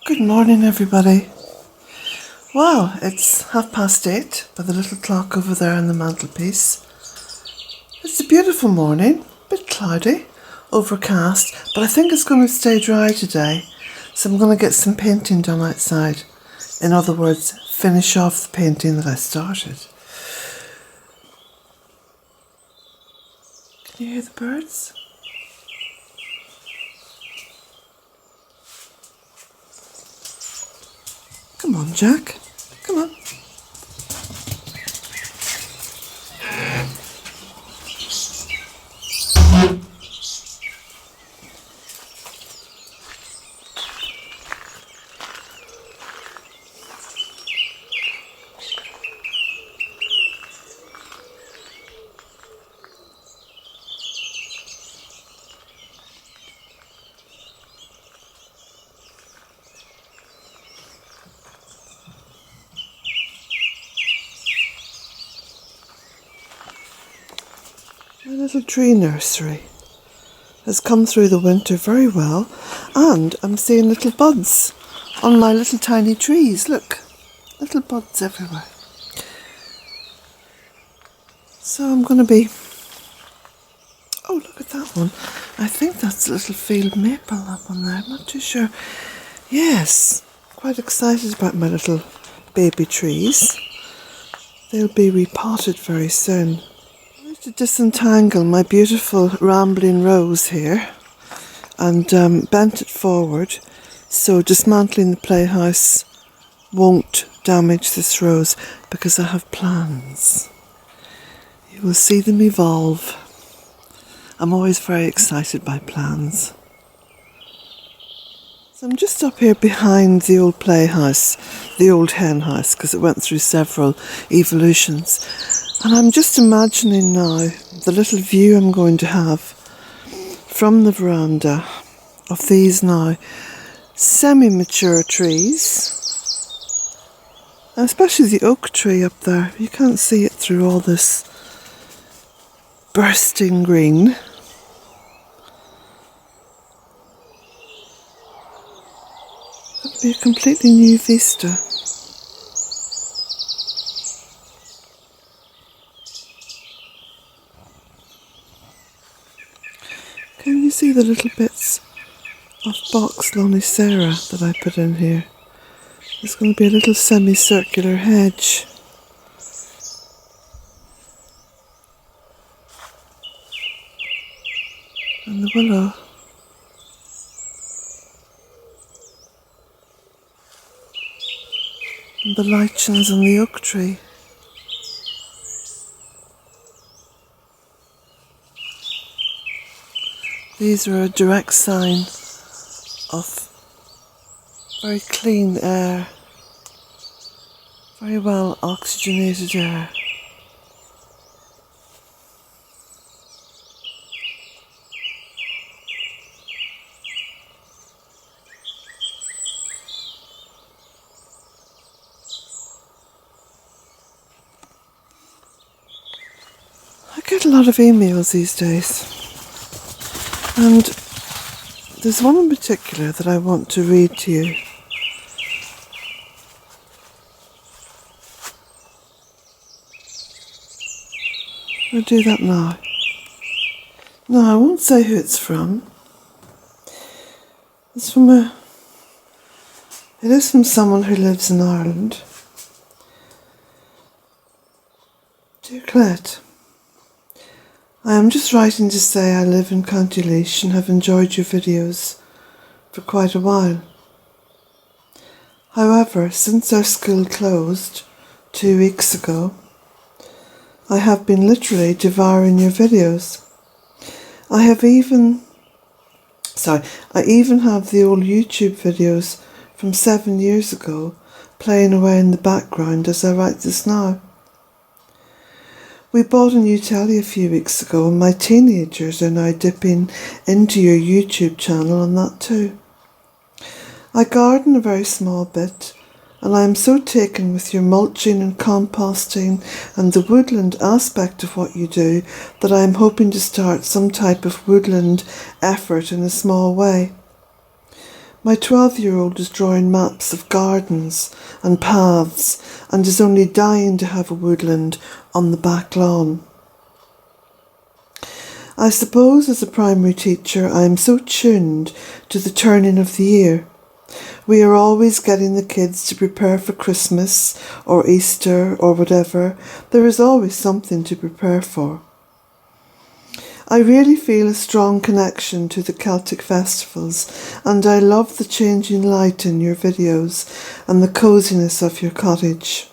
Good morning, everybody. Well, it's 8:30 by the little clock over there on the mantelpiece. It's a beautiful morning, a bit cloudy, overcast, but I think it's going to stay dry today. So I'm going to get some painting done outside. In other words, finish off the painting that I started. Can you hear the birds? Come on, Jack. Come on. My little tree nursery has come through the winter very well, and I'm seeing little buds on my little tiny trees. Look, little buds everywhere. So I'm going to be... Oh, look at that one. I think that's a little field maple, that one there. I'm not too sure. Yes, quite excited about my little baby trees. They'll be repotted very soon. To disentangle my beautiful rambling rose here and bent it forward so dismantling the playhouse won't damage this rose because I have plans. You will see them evolve. I'm always very excited by plans. So I'm just up here behind the old playhouse, the old hen house, because it went through several evolutions. And I'm just imagining now the little view I'm going to have from the veranda of these now semi-mature trees, and especially the oak tree up there. You can't see it through all this bursting green. That'll be a completely new vista. Can you see the little bits of box lonicera that I put in here? There's going to be a little semicircular hedge. And the willow. And the lichens on the oak tree. These are a direct sign of very clean air, very well oxygenated air. I get a lot of emails these days. And there's one in particular that I want to read to you. I'll do that now. No, I won't say who it's from. It is from someone who lives in Ireland. Dear Clet, I am just writing to say I live in County Laois and have enjoyed your videos for quite a while. However, since our school closed 2 weeks ago, I have been literally devouring your videos. I even have the old YouTube videos from 7 years ago playing away in the background as I write this now. We bought a new telly a few weeks ago and my teenagers are now dipping into your YouTube channel on that too. I garden a very small bit and I am so taken with your mulching and composting and the woodland aspect of what you do that I am hoping to start some type of woodland effort in a small way. My 12-year-old is drawing maps of gardens and paths and is only dying to have a woodland on the back lawn. I suppose as a primary teacher I am so tuned to the turning of the year. We are always getting the kids to prepare for Christmas or Easter or whatever. There is always something to prepare for. I really feel a strong connection to the Celtic festivals, and I love the changing light in your videos and the coziness of your cottage.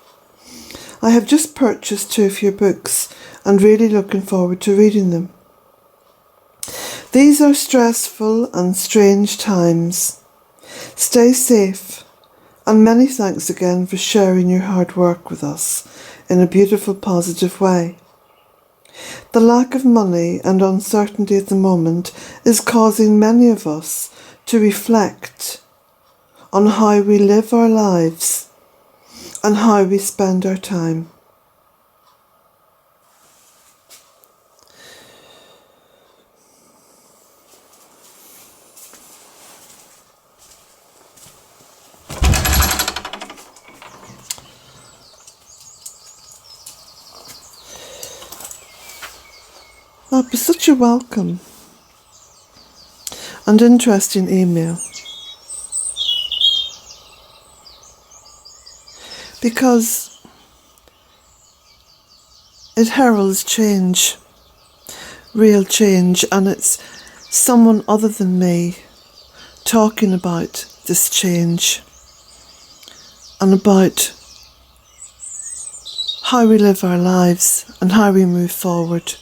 I have just purchased 2 of your books and really looking forward to reading them. These are stressful and strange times. Stay safe, and many thanks again for sharing your hard work with us in a beautiful, positive way. The lack of money and uncertainty at the moment is causing many of us to reflect on how we live our lives and how we spend our time. That was such a welcome and interesting email, because it heralds change, real change, and it's someone other than me talking about this change and about how we live our lives and how we move forward.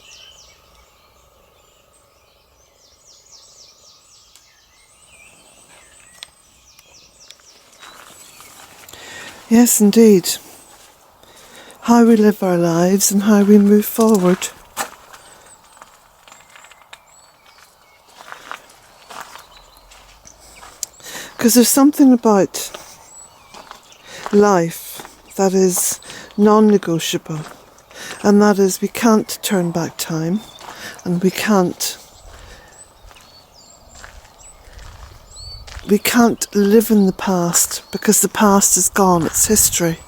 Yes, indeed. How we live our lives and how we move forward. Because there's something about life that is non-negotiable, and that is we can't turn back time, and we can't live in the past, because the past is gone, it's history.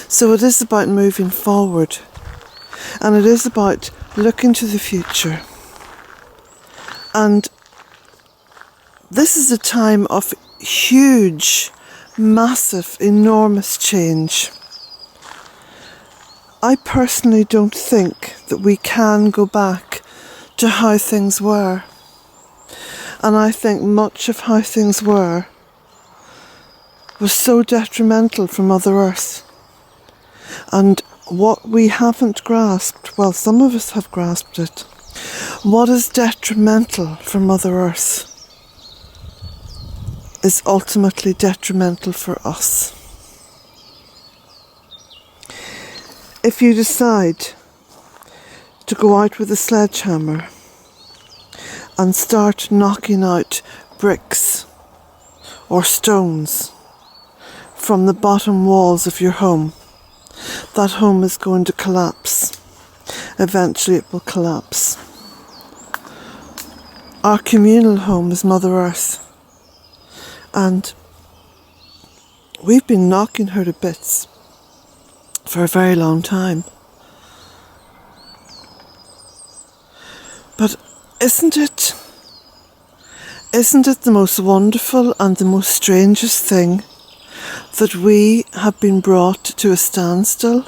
So it is about moving forward, and it is about looking to the future. And this is a time of huge, massive, enormous change. I personally don't think that we can go back to how things were. And I think much of how things were was so detrimental for Mother Earth. And what we haven't grasped, well, some of us have grasped it, what is detrimental for Mother Earth is ultimately detrimental for us. If you decide to go out with a sledgehammer and start knocking out bricks or stones from the bottom walls of your home, that home is going to collapse. Eventually it will collapse. Our communal home is Mother Earth, and we've been knocking her to bits for a very long time. But isn't it the most wonderful and the most strangest thing that we have been brought to a standstill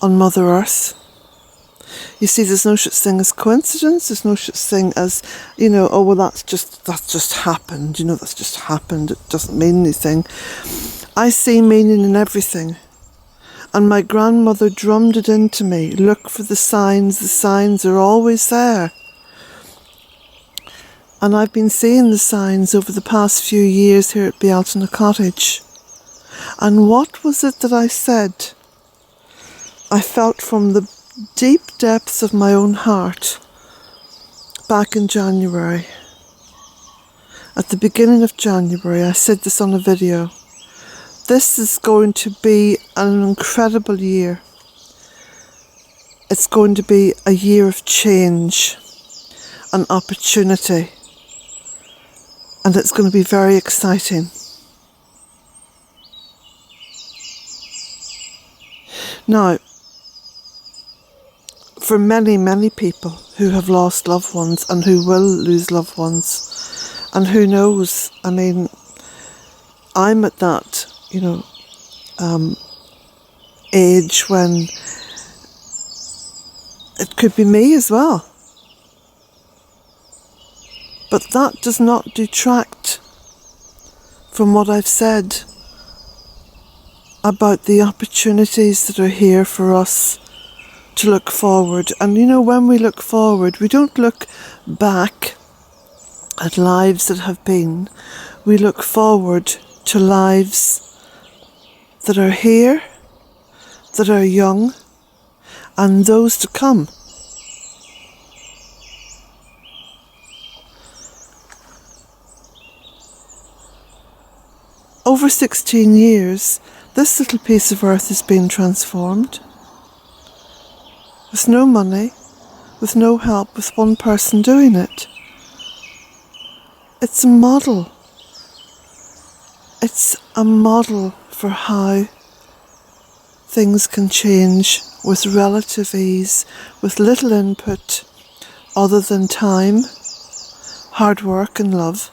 on Mother Earth? You see, there's no such thing as coincidence, there's no such thing as, oh well, that's just happened, that's just happened, it doesn't mean anything. I see meaning in everything. And my grandmother drummed it into me, look for the signs are always there. And I've been seeing the signs over the past few years here at Bealtaine Cottage. And what was it that I said? I felt from the deep depths of my own heart back in January. At the beginning of January, I said this on a video. This is going to be an incredible year. It's going to be a year of change and opportunity And it's going to be very exciting. Now, for many, many people who have lost loved ones and who will lose loved ones, and who knows, I mean, I'm at that, age when it could be me as well. But that does not detract from what I've said about the opportunities that are here for us to look forward. And when we look forward, we don't look back at lives that have been. We look forward to lives that are here, that are young, and those to come. Over 16 years, this little piece of earth has been transformed. With no money, with no help, with one person doing it. It's a model. It's a model for how things can change with relative ease, with little input other than time, hard work and love.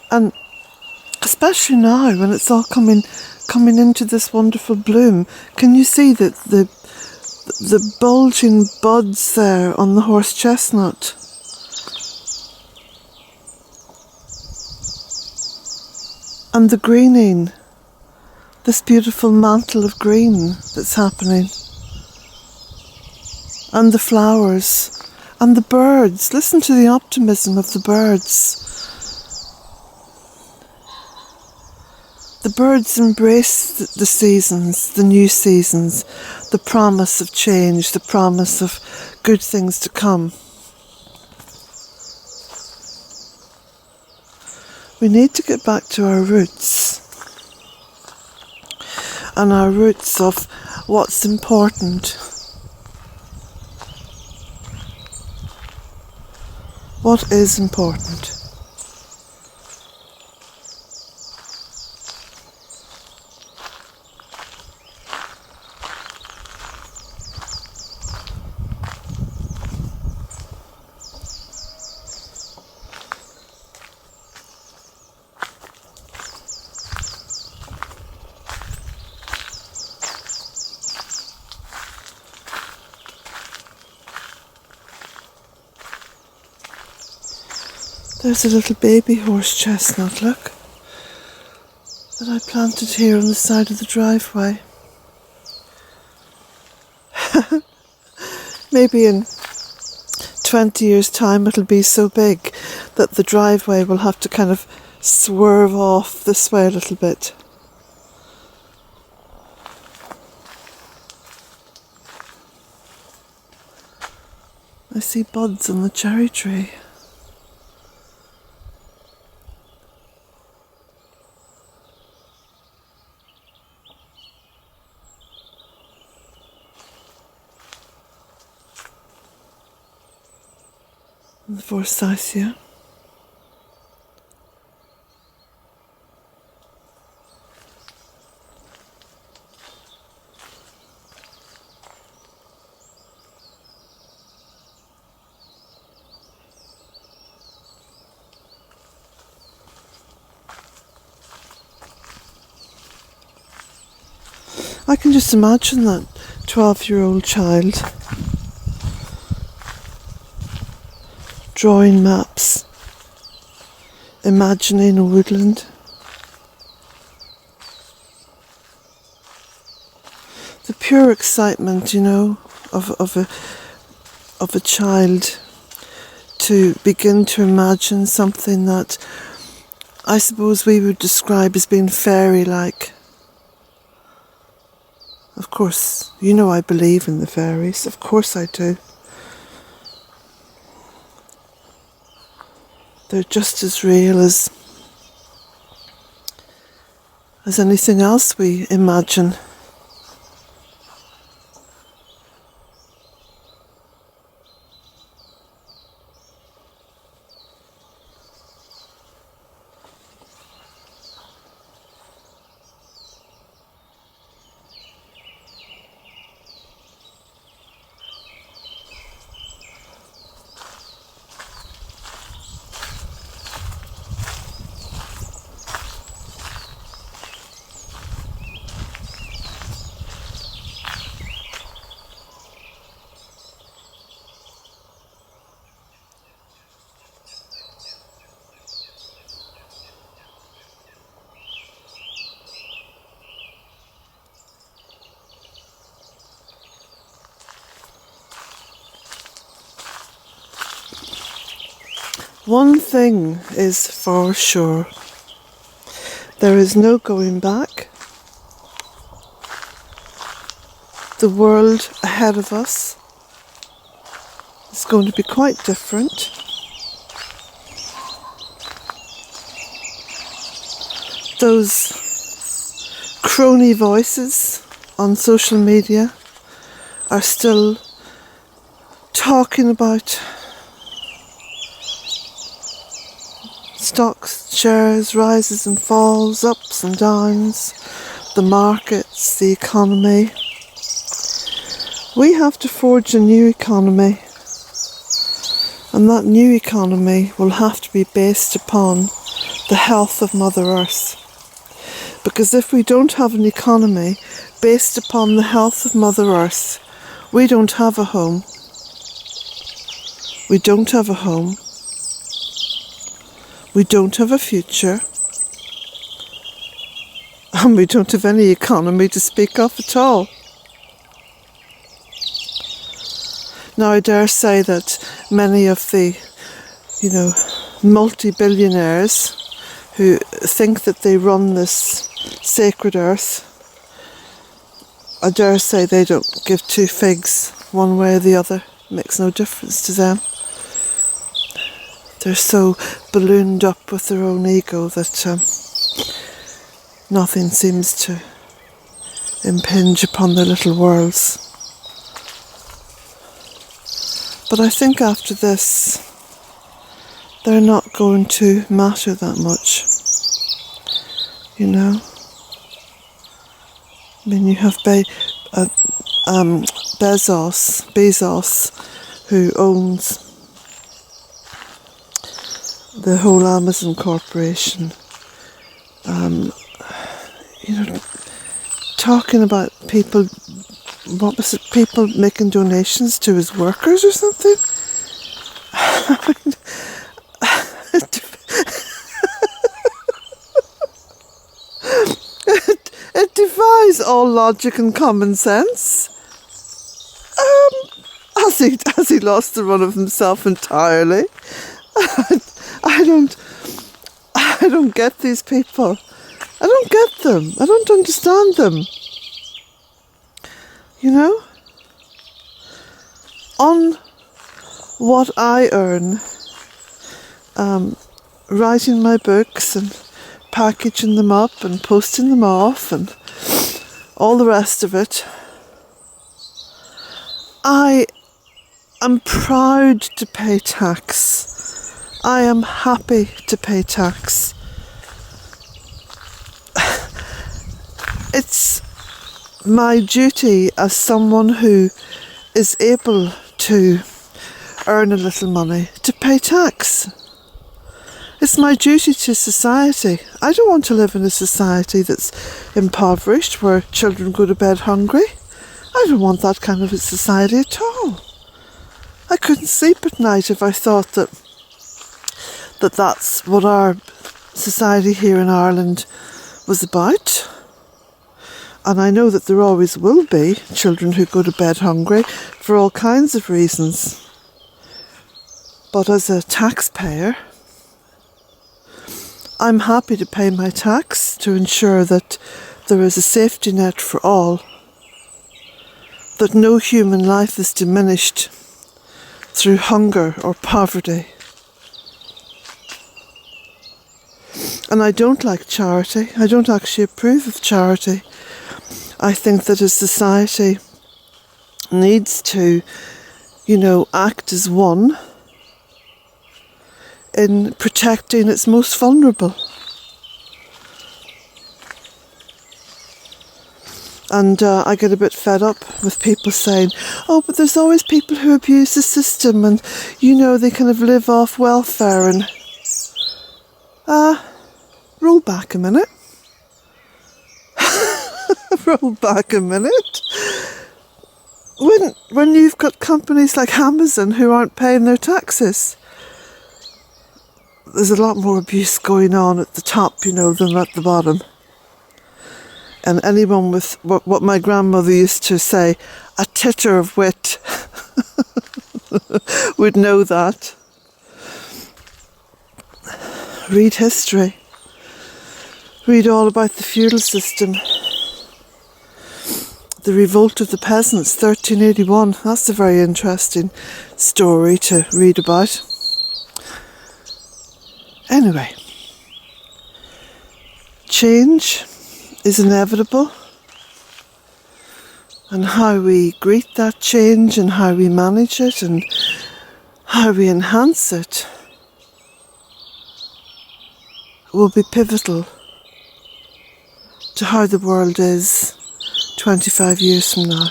And especially now when it's all coming into this wonderful bloom, can you see that the bulging buds there on the horse chestnut? And the greening, this beautiful mantle of green that's happening. And the flowers, and the birds. Listen to the optimism of the birds. The birds embrace the seasons, the new seasons, the promise of change, the promise of good things to come. We need to get back to our roots, and our roots of what's important. What is important? There's a little baby horse chestnut, look, that I planted here on the side of the driveway. Maybe in 20 years' time it'll be so big that the driveway will have to kind of swerve off this way a little bit. I see buds on the cherry tree. And the forsythia. I can just imagine that 12-year-old child drawing maps, imagining a woodland. The pure excitement, of a child to begin to imagine something that I suppose we would describe as being fairy-like. Of course, I believe in the fairies. Of course I do. They're just as real as anything else we imagine. One thing is for sure. There is no going back. The world ahead of us is going to be quite different. Those crony voices on social media are still talking about stocks, shares, rises and falls, ups and downs, the markets, the economy. We have to forge a new economy, and that new economy will have to be based upon the health of Mother Earth. Because if we don't have an economy based upon the health of Mother Earth, we don't have a home. We don't have a home. We don't have a future. And we don't have any economy to speak of at all. Now, I dare say that many of the, multi-billionaires who think that they run this sacred earth, I dare say they don't give two figs one way or the other. It makes no difference to them. They're so ballooned up with their own ego that nothing seems to impinge upon their little worlds. But I think after this, they're not going to matter that much. I mean, you have Bezos, who owns the whole Amazon corporation. Talking about people, people making donations to his workers or something? It defies all logic and common sense. Has he lost the run of himself entirely? I don't get these people. I don't get them. I don't understand them. On what I earn, writing my books and packaging them up and posting them off and all the rest of it, I am proud to pay tax. I am happy to pay tax. It's my duty as someone who is able to earn a little money to pay tax. It's my duty to society. I don't want to live in a society that's impoverished, where children go to bed hungry. I don't want that kind of a society at all. I couldn't sleep at night if I thought that's what our society here in Ireland was about. And I know that there always will be children who go to bed hungry for all kinds of reasons. But as a taxpayer, I'm happy to pay my tax to ensure that there is a safety net for all, that no human life is diminished through hunger or poverty. And I don't like charity. I don't actually approve of charity. I think that a society needs to, act as one in protecting its most vulnerable. And I get a bit fed up with people saying, oh, but there's always people who abuse the system and, they kind of live off welfare and... roll back a minute. Roll back a minute. When you've got companies like Amazon who aren't paying their taxes, there's a lot more abuse going on at the top, than at the bottom. And anyone with what my grandmother used to say, a titter of wit, would know that. read history. Read all about the feudal system. The revolt of the peasants, 1381. That's a very interesting story to read about. Anyway, change is inevitable, and how we greet that change and how we manage it and how we enhance it will be pivotal to how the world is 25 years from now.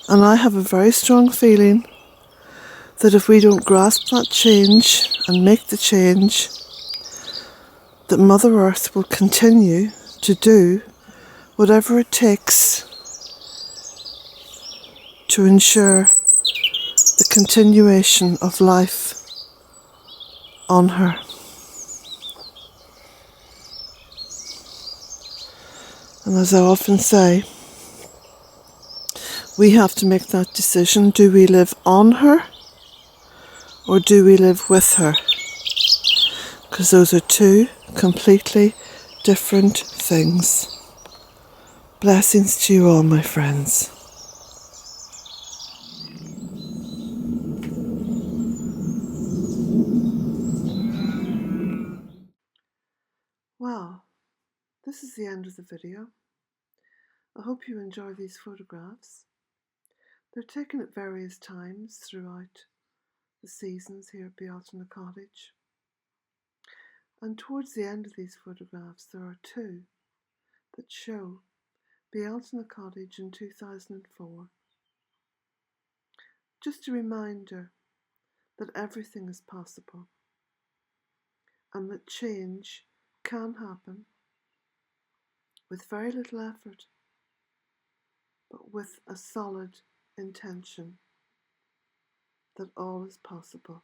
And I have a very strong feeling that if we don't grasp that change and make the change, that Mother Earth will continue to do whatever it takes to ensure the continuation of life on her. And as I often say, we have to make that decision. Do we live on her or do we live with her? Because those are two completely different things. Blessings to you all, my friends. Well, this is the end of the video. I hope you enjoy these photographs. They're taken at various times throughout the seasons here at Bealtaine Cottage. And towards the end of these photographs, there are two that show Bealtaine Cottage in 2004. Just a reminder that everything is possible and that change can happen with very little effort, but with a solid intention that all is possible.